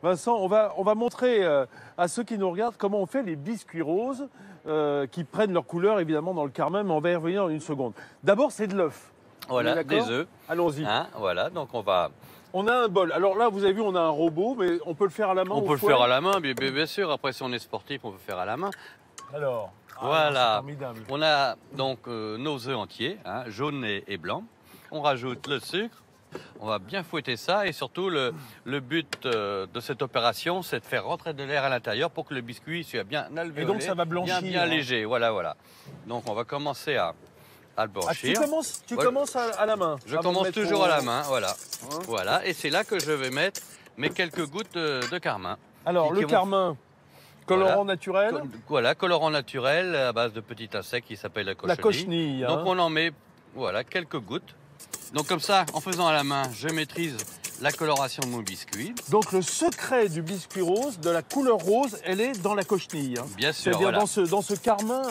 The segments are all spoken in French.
Vincent, on va montrer à ceux qui nous regardent comment on fait les biscuits roses qui prennent leur couleur évidemment dans le carmin, mais on va y revenir en une seconde. D'abord, c'est de l'œuf. Voilà, des œufs. Allons-y. Hein, voilà, donc on va... On a un bol. Alors là, vous avez vu, on a un robot, mais on peut le faire à la main. On peut le faire à la main, bien sûr. Après, si on est sportif, on peut faire à la main. Alors, voilà. On a donc nos œufs entiers, hein, jaunes et blancs. On rajoute le sucre. On va bien fouetter ça et surtout le but de cette opération, c'est de faire rentrer de l'air à l'intérieur pour que le biscuit soit bien alvéolé. Et donc ça va blanchir. Bien léger, voilà. Donc on va commencer à le blanchir. Tu commences à la main. Je commence toujours à la main, voilà. Voilà, et c'est là que je vais mettre mes quelques gouttes de carmin. Alors le carmin, colorant naturel. Voilà, colorant naturel à base de petits insectes qui s'appelle la cochenille. La cochenille. Donc on en met, voilà, quelques gouttes. Donc comme ça, en faisant à la main, je maîtrise la coloration de mon biscuit. Donc le secret du biscuit rose, de la couleur rose, elle est dans la cochenille. Hein. Bien sûr, c'est-à-dire dans ce carmin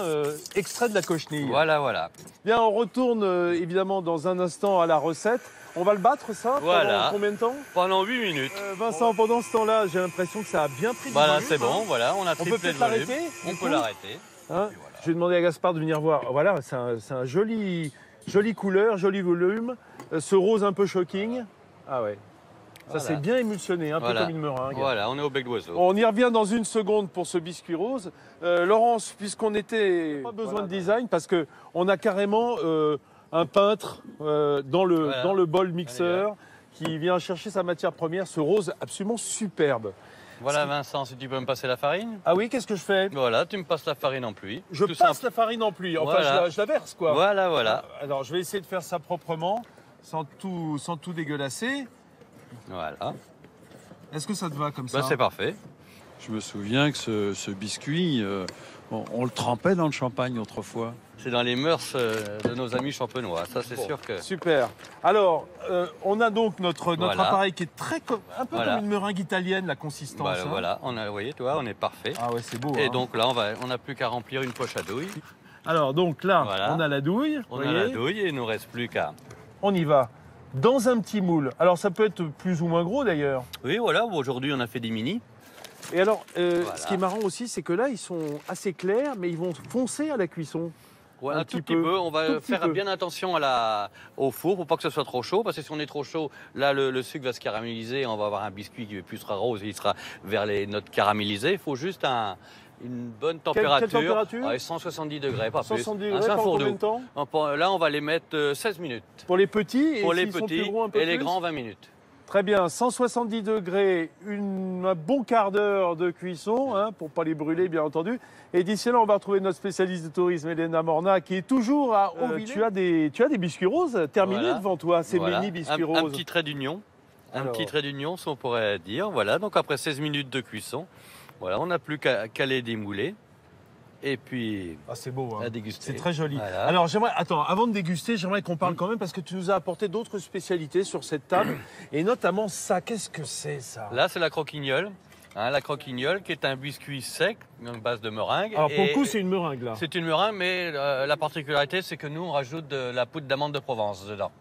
extrait de la cochenille. Voilà. Bien, on retourne évidemment dans un instant à la recette. On va le battre ça pendant combien de temps? Pendant 8 minutes. Vincent, pendant ce temps-là, j'ai l'impression que ça a bien pris du Voilà, volume, c'est bon, voilà, on a triplé le volume. l'arrêter. On peut l'arrêter. Hein, je vais demander à Gaspard de venir voir. Voilà, c'est un jolie couleur, joli volume. Ce rose un peu shocking. Ah ouais. Ça s'est bien émulsionné, un peu comme une meringue. Voilà, on est au bec d'oiseau. On y revient dans une seconde pour ce biscuit rose. Laurence, puisqu'on était... Pas besoin de design parce qu'on a carrément un peintre dans le bol mixeur qui vient chercher sa matière première, ce rose absolument superbe. Voilà Vincent, si tu peux me passer la farine. Ah oui, qu'est-ce que je fais? Voilà, tu me passes la farine en pluie. Je passe la farine en pluie, enfin je la verse quoi. Voilà. Alors je vais essayer de faire ça proprement, sans tout dégueulasser. Voilà. Est-ce que ça te va comme ça? C'est parfait. Je me souviens que ce biscuit, on le trempait dans le champagne autrefois. C'est dans les mœurs de nos amis champenois, ça c'est sûr que... Super. Alors, on a donc notre appareil qui est un peu comme une meringue italienne, la consistance. Voilà, vous voyez, toi, on est parfait. Ah ouais, c'est beau. Et donc là, on n'a plus qu'à remplir une poche à douille. Alors, donc là, on a la douille. On a la douille et il ne nous reste plus qu'à... On y va. Dans un petit moule. Alors, ça peut être plus ou moins gros d'ailleurs. Oui, voilà, aujourd'hui on a fait des mini. Et alors, ce qui est marrant aussi, c'est que là, ils sont assez clairs, mais ils vont foncer à la cuisson. Ouais, un tout petit peu. On va faire bien attention au four pour pas que ce soit trop chaud, parce que si on est trop chaud, là le sucre va se caraméliser, on va avoir un biscuit qui plus sera rose, il sera vers les notes caramélisées. Il faut juste une bonne température. Quelle température? 170 degrés, pas 170 plus. degrés, pendant combien de temps? Là, on va les mettre 16 minutes. Pour les petits Pour les petits sont plus gros, un peu et les plus grands 20 minutes. Très bien, 170 degrés, un bon quart d'heure de cuisson, pour ne pas les brûler bien entendu. Et d'ici là, on va retrouver notre spécialiste de tourisme, Elena Morna, qui est toujours à Hauvillers. Tu as des biscuits roses terminés devant toi, ces mini biscuits roses. Un petit trait d'union, petit trait d'union, si on pourrait dire. Voilà, donc après 16 minutes de cuisson, voilà, on n'a plus qu'à les démouler. Et puis, c'est beau, à déguster. C'est très joli. Voilà. Alors, avant de déguster, j'aimerais qu'on parle quand même parce que tu nous as apporté d'autres spécialités sur cette table. Et notamment ça, qu'est-ce que c'est ça? Là, c'est la croquignole. La croquignole qui est un biscuit sec, à base de meringue. Alors, pour le coup, c'est une meringue là. C'est une meringue, mais la particularité, c'est que nous, on rajoute de la poudre d'amande de Provence dedans.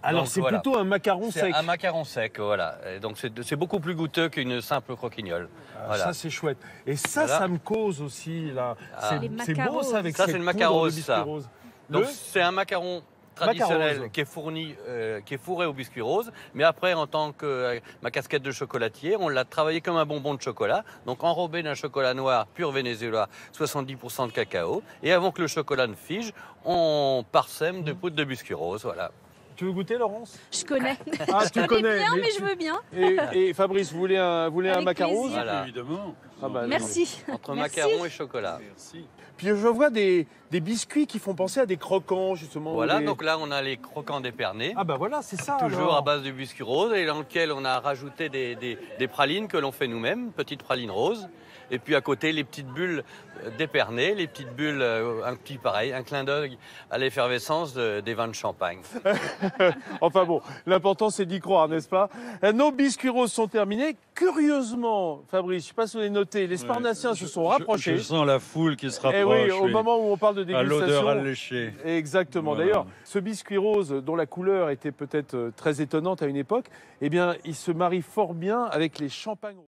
Alors, c'est plutôt un macaron sec. Un macaron sec, voilà. Et donc, c'est beaucoup plus goûteux qu'une simple croquignole. Voilà. Ça, c'est chouette. Et ça, ça me cause aussi, là. C'est beau, ça, avec ça, c'est le macaron rose, ça. Rose. Donc, c'est un macaron traditionnel qui est fourré au biscuit rose. Mais après, en tant que ma casquette de chocolatier, on l'a travaillé comme un bonbon de chocolat. Donc, enrobé d'un chocolat noir pur vénézuela, 70% de cacao. Et avant que le chocolat ne fige, on parsème de poudre de biscuit rose, voilà. Tu veux goûter, Laurence? Je connais. Ah, tu connais bien, mais je veux bien. Et Fabrice, vous voulez un macaron? Voilà. Évidemment. Merci. Entre macaron et chocolat. Merci. Puis je vois des biscuits qui font penser à des croquants, justement. Voilà, donc là, on a les croquants d'épernay. Ah bah voilà, c'est ça. Toujours alors. à base de biscuit rose et dans lequel on a rajouté des pralines que l'on fait nous-mêmes, petites pralines roses. Et puis à côté, les petites bulles d'épernay, les petites bulles, un clin d'œil à l'effervescence des vins de champagne. Enfin bon, l'important c'est d'y croire, n'est-ce pas? Nos biscuits roses sont terminés. curieusement, Fabrice, je ne sais pas si vous avez noté, les Sparnassiens se sont rapprochés. Je sens la foule qui se rapproche. Et oui, au moment où on parle de à dégustation. l'odeur alléchée. Exactement. Voilà. D'ailleurs, ce biscuit rose, dont la couleur était peut-être très étonnante à une époque, eh bien, il se marie fort bien avec les champagnes.